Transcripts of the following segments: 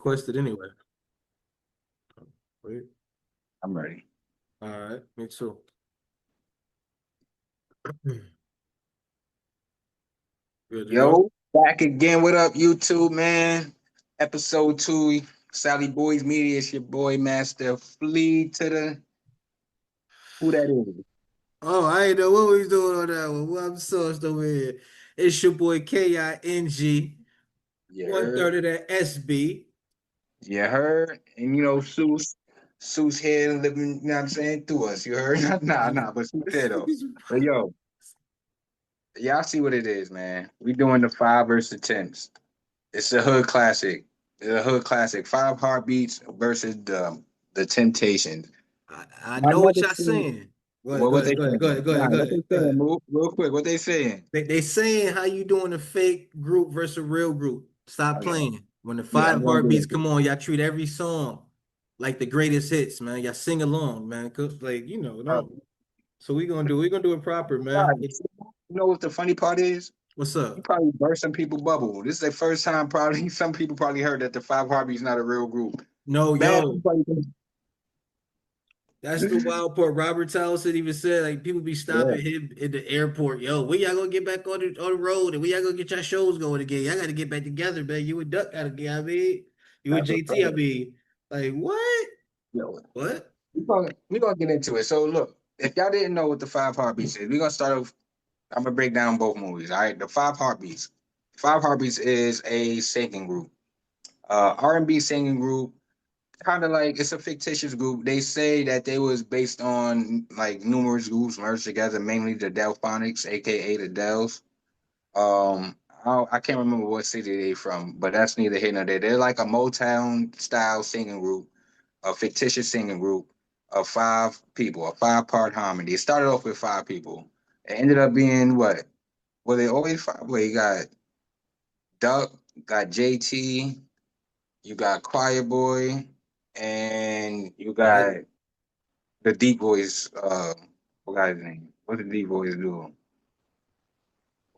Requested anyway. Wait. I'm ready. All right, me too. Good to go. Yo, back again. What up, YouTube, man? Episode 2, Sallie Boyz Media. It's your boy, Master. Flee to the who that is. Oh, I ain't know what we was doing on that one. Well, I'm sauced over here. It's your boy KING, You one heard? third of that SB. You heard? And Seuss here living, you know what I'm saying, through us. You heard? Nah, but Seuss here though. But yo, y'all see what it is, man. We doing the 5 versus 10s. It's a hood classic. It's a hood classic. 5 Heartbeats versus the Temptations. I I know what never y'all seen saying. Go ahead, what go what they ahead, go ahead, go saying. ahead, go Nah, ahead, go what they ahead, go saying, ahead. move real quick. What they saying? They saying how you doing a fake group versus a real group. Stop Okay. playing. When the Yeah, five we gonna get heartbeats into come it. on, y'all treat every song like the greatest hits, man. Y'all sing along, man. Cause like Uh, don't. So we gonna do it proper, man. guys, you know what the funny part is? What's You up? probably burst some people bubble. This is the first time probably some people probably heard that the 5 Heartbeats not a real group. No, Bad yo, that's the wild part. Robert Townsend even said like people be yeah. stopping him in the airport. Yo, when y'all gonna get back on the road and when y'all gonna get your shows going again? Y'all gotta get back together, man. You and Duck gotta get. I mean, you and That's a JT. I fact. mean, like what? Yo, What? we gonna get into it. So look, if y'all didn't know what the 5 Heartbeats is, we're gonna start off. I'm gonna break down both movies. All right, the 5 Heartbeats. 5 Heartbeats is a singing group, R&B singing group. Kind of like it's a fictitious group. They say that they was based on like numerous groups merged together, mainly the Delphonics, aka the Dells. I can't remember what city they from, but that's neither here nor there. They're like a Motown style singing group, a fictitious singing group of 5 people, a 5-part harmony. It started off with 5 people. It ended up being what? Well, they always 5. Well, you got Duck, got JT, you got Choir Boy, and you got Eddie. the Deep Voice. What guy's name? What the Deep Voice do?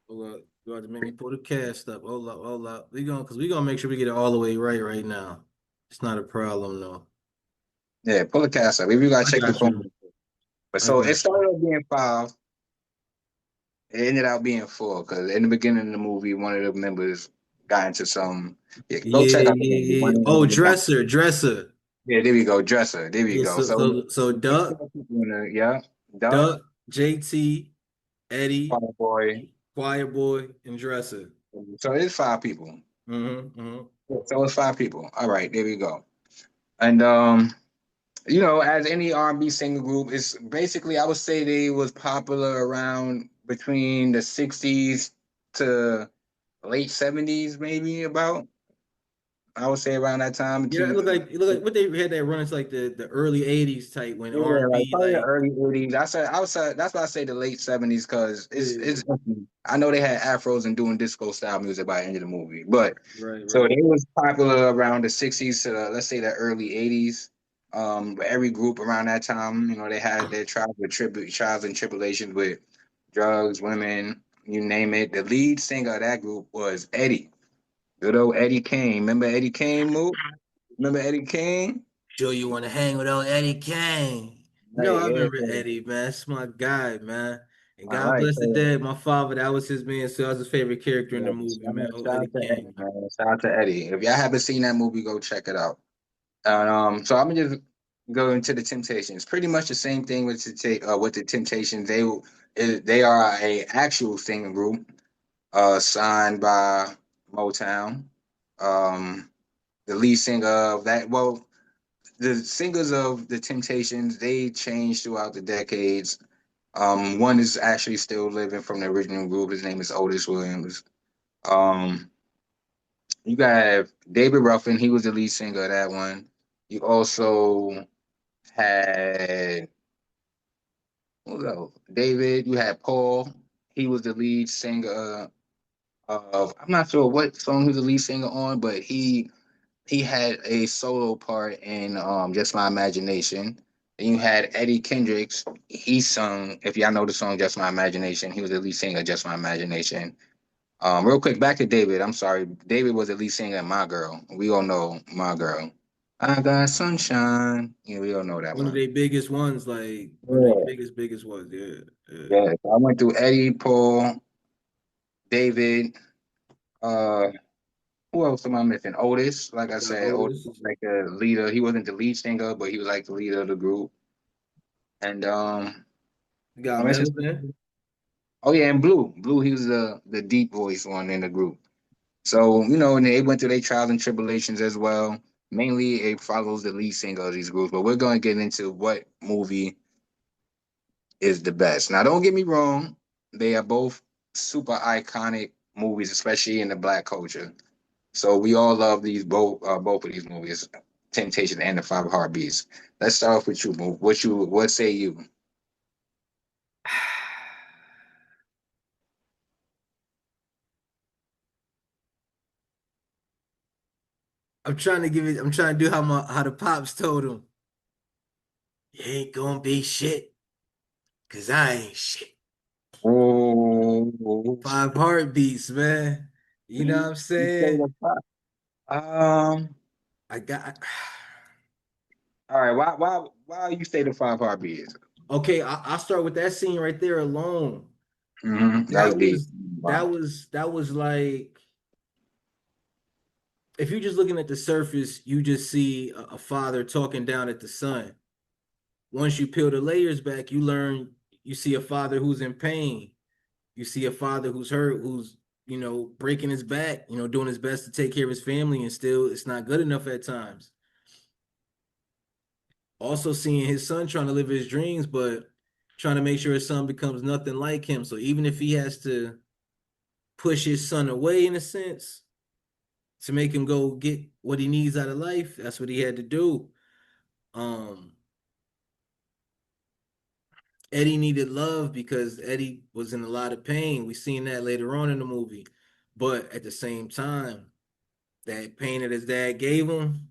Hold up. You have to make me pull the cast up. Hold up, hold up. We gonna make sure we get it all the way right now. It's not a problem though. Yeah, pull the cast up. If you gotta I check your got phone. you. But I so it got you. started off being 5. It ended up being 4 because in the beginning of the movie, one of the members got into some. Yeah, go Yeah, check out the yeah, movie. yeah. One of the Oh, members got. dresser. Yeah, there we go. Dresser. There we Yeah, go. so So so so it's Duck, 4 people in there, yeah, Duck, Duck, JT, Eddie, Choir Boy. Quiet Boy, and Dresser. So it's 5 people. Mm-hmm. So it's 5 people. All right, there we go. And as any R&B singer group, it's basically I would say they was popular around between the '60s to late '70s, maybe about. I would say around that time Yeah, to it looked like what they had that run into like the early '80s type when R yeah, and like B probably the like early '80s. I would say that's why I say the late '70s because yeah, it's. I know they had afros and doing disco style music by the end of the movie, but so right. they was popular around the '60s to let's say the early '80s. But every group around that time, they had their trials and tribulations with drugs, women, you name it. The lead singer of that group was Eddie, good old Eddie Kane. Remember Eddie Kane? Move. Remember Eddie Kane? Sure you want to hang with old Eddie Kane. No, Right, I yeah. remember Eddie, man. That's my guy, man. And All God right. bless the So, dead. My father, that was his man. So that was his favorite character in yeah, the movie, man. Oh, shout Eddie out to Eddie, Kane. man. Shout out to Eddie. If y'all haven't seen that movie, go check it out. And so I'm gonna just go into the Temptations. Pretty much the same thing with the Temptations. They are a actual singing group, signed by Motown. Um, the lead singer of that, well, the singers of the Temptations, they changed throughout the decades. One is actually still living from the original group. His name is Otis Williams. Um, you got David Ruffin. He was the lead singer of that one. You also had who else? David. You had Paul. He was the lead singer of. I'm not sure what song he was the lead singer on, but he had a solo part in Just My Imagination. Then you had Eddie Kendricks. He sung, if y'all know the song Just My Imagination, he was the lead singer of Just My Imagination. Real quick, back to David. I'm sorry. David was the lead singer in My Girl. We all know My Girl. I got sunshine. Yeah, we all know that One of one. their biggest ones, like one of their Yeah. biggest ones. Yeah, yeah. Yeah. I went through Eddie, Paul, David, uh, who else am I missing? Otis. Like I Got said, Otis Otis. was like the leader. He wasn't the lead singer, but he was like the leader of the group. And Got I'm missing Melvin. oh yeah, and Blue. Blue, he was the deep voice one in the group. So, you know, and they went through their trials and tribulations as well. Mainly it follows the lead singer of these groups, but we're gonna get into what movie is the best. Now don't get me wrong, they are both super iconic movies, especially in the black culture. So we all love these both of these movies, Temptation and the Five Heartbeats. Let's start off with you, Mo. What say you? I'm trying to give it. I'm trying to do how the pops told him. You ain't gonna be shit, cause I ain't shit. Oh, Five heartbeats, man. You know what I'm you say saying? the five. Um, I got. all right, why you say the Five Heartbeats? Okay, I'll start with that scene right there alone. That's That deep. was Wow. that was like if you're just looking at the surface, you just see a father talking down at the son. Once you peel the layers back, you see a father who's in pain. You see a father who's hurt, who's breaking his back, doing his best to take care of his family, and still it's not good enough at times. Also seeing his son trying to live his dreams, but trying to make sure his son becomes nothing like him. So even if he has to push his son away in a sense to make him go get what he needs out of life, that's what he had to do. Um, Eddie needed love because Eddie was in a lot of pain. We seen that later on in the movie. But at the same time, that pain that his dad gave him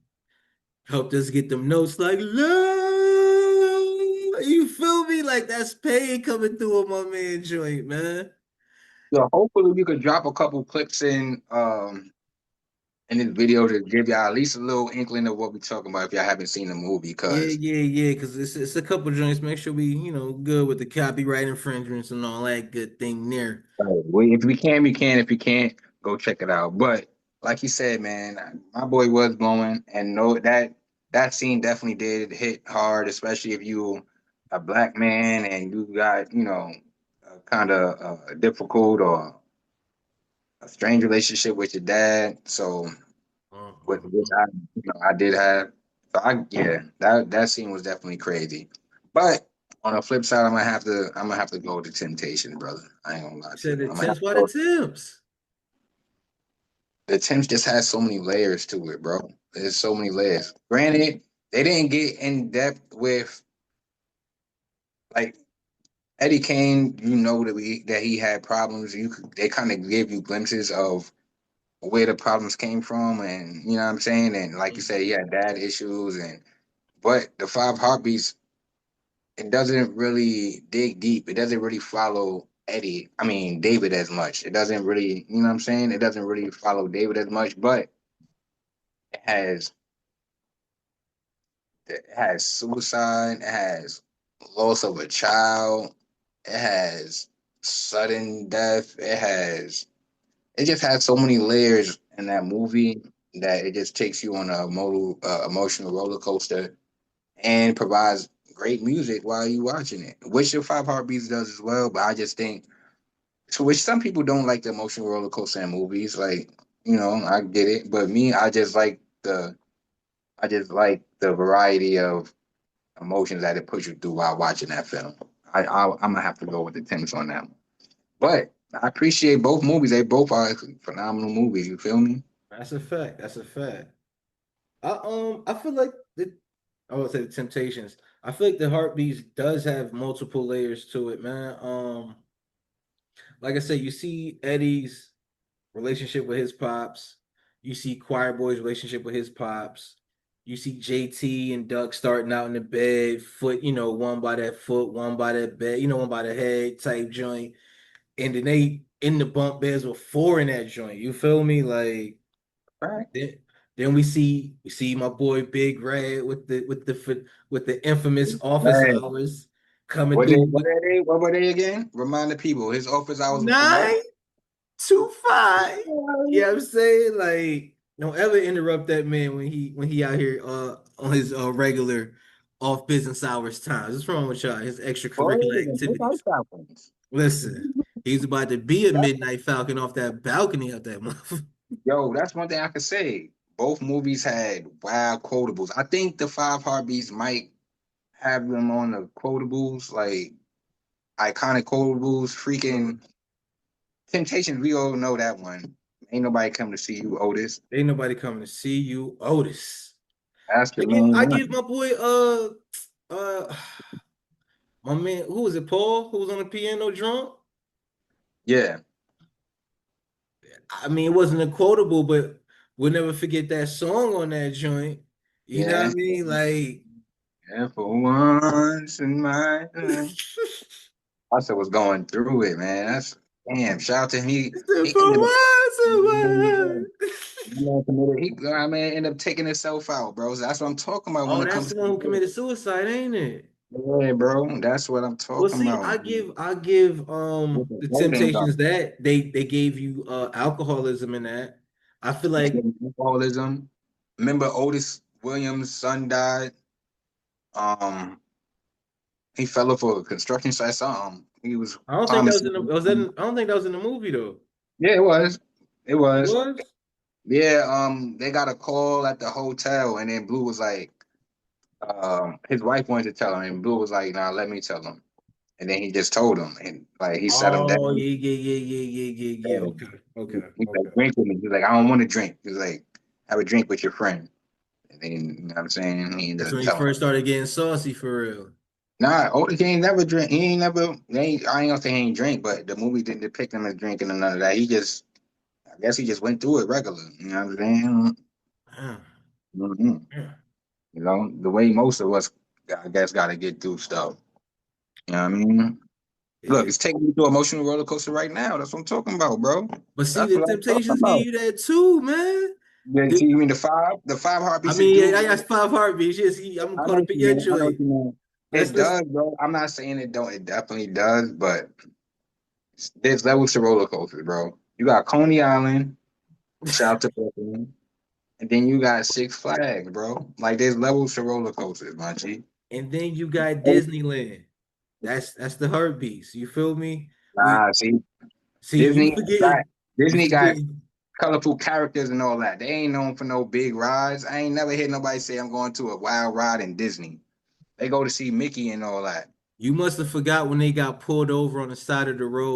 helped us get them notes like love. You feel me? Like that's pain coming through on my man joint, man. So hopefully we could drop a couple clips in this video to give y'all at least a little inkling of what we're talking about if y'all haven't seen the movie. Yeah, Because yeah, yeah. Because it's a couple joints. Make sure we, good with the copyright infringements and all that good thing there. if we can, we can. If we can't, go check it out. But like you said, man, my boy was blowing, and know that scene definitely did hit hard, especially if you a black man and you got kind of difficult or a strange relationship with your dad. So which Mhm. I did have. So that scene was definitely crazy. But on the flip side, I'm gonna have to go with the Temptation, brother. I ain't gonna lie You to you. said I'm gonna have attempts to by the go. temps. The Temps just has so many layers to it, bro. There's so many layers. Granted, they didn't get in depth with like Eddie Kane. You know that he had problems. They kind of give you glimpses of where the problems came from, and you know what I'm saying. And like you said, he had dad issues, and but the Five Heartbeats, it doesn't really dig deep. It doesn't really follow David as much. It doesn't really, you know what I'm saying? It doesn't really follow David as much, but it has it has suicide, it has loss of a child, it has sudden death, it just has so many layers in that movie that it just takes you on a emotional roller coaster and provides great music while you watching it, which the Five Heartbeats does as well. But I just think, so which some people don't like the emotional roller coaster in movies, like I get it, but me, I just like the variety of emotions that it puts you through while watching that film. I'm gonna have to go with the Tims on that one, but I appreciate both movies. They both are phenomenal movies. You feel me? That's a fact. That's a fact. I feel like I would say the Temptations. I feel like the Heartbeats does have multiple layers to it, man. Like I said, you see Eddie's relationship with his pops. You see Choir Boy's relationship with his pops. You see JT and Duck starting out in the bed, foot, one by that foot, one by that bed, one by the head type joint. And then they in the bump beds before in that joint. You feel me? Like Right. then, then we see my boy Big Red with the infamous office Right. hours coming through with What were they again? Remind the people. His office hours was for what? 9 to 5. You know what I'm saying? Like, don't ever interrupt that man when he out here on his regular off business hours times. What's wrong with y'all? His Boy, extracurricular the Midnight activities. Falcons. Listen, he's about to be a midnight falcon off that balcony of that motherfucker. Yo, that's one thing I could say. Both movies had wild quotables. I think the Five Heartbeats might have them on the quotables, like iconic quotables. Freaking Temptations, we all know that one. Ain't nobody come to see you, Otis. Ain't nobody coming to see you, Otis. That's the I give main I give one. my boy uh my man, who was it, Paul, who was on the piano drunk? Yeah, I mean, it wasn't a quotable, but we'll never forget that song on that joint. You know what yeah, I mean? Like, yeah. For once in my life, I said was going through it, man. That's damn. Shout out to him. He for ended up. once in my life. I mean, ended up taking himself out, bro. So that's what I'm talking about when Oh, it that's comes the to one who the committed suicide, ain't it? yeah, bro. That's what I'm Well, talking see, about. I give With the the voting guy, Temptations that they gave you alcoholism in that. I feel they like get alcoholism. Remember Otis Williams' son died. Um, he fell off a construction site. Something. He was I don't think climbing. that was in the was that in, I don't think that was in the movie though. Yeah, it was. It It was. was? Yeah. They got a call at the hotel, and then Blue was like, his wife wanted to tell him, and Blue was like, "Nah, let me tell him." And then he just told him, and like he sat him Oh down. yeah, yeah, yeah, yeah, yeah, yeah, yeah. And Okay, okay, he's like, okay. drink with me. He's like, I don't want to drink. He's like, have a drink with your friend. And then, you know what I'm saying? He ended That's up when he telling him. first started getting saucy for real. Nah, Otis he ain't never drink. He ain't never. I ain't gonna say he ain't drink, but the movie didn't depict him as drinking or none of that. He just, I guess he just went through it regular. You know what I'm saying? Yeah, hmm yeah, You know, the way most of us, I guess, got to get through stuff. You know what I mean? Look, yeah. it's taking me through an emotional roller coaster right now. That's what I'm talking about, bro. But see, That's the what I'm talking Temptations gave about. you that too, man. Yeah, The- see, you mean the five I heartbeats it mean, do, yeah, I bro? got 5 heartbeats. Yes, I'm I caught know up what in you your mean. I know what joint. you mean. Let's It let's. does, bro. I'm not saying it don't. It definitely does, but there's levels to roller coasters, bro. You got Coney Island, shout out to Brooklyn, and then you got Six Flags, bro. Like there's levels to roller coasters, my G. And then you got Disneyland. That's the heartbeats. You feel me? We Nah, see, see you Disney got forgetting. You Disney got forgetting. colorful characters and all that. They ain't known for no big rides. I ain't never heard nobody say I'm going to a wild ride in Disney. They go to see Mickey and all that. You must have forgot when they got pulled over on the side of the road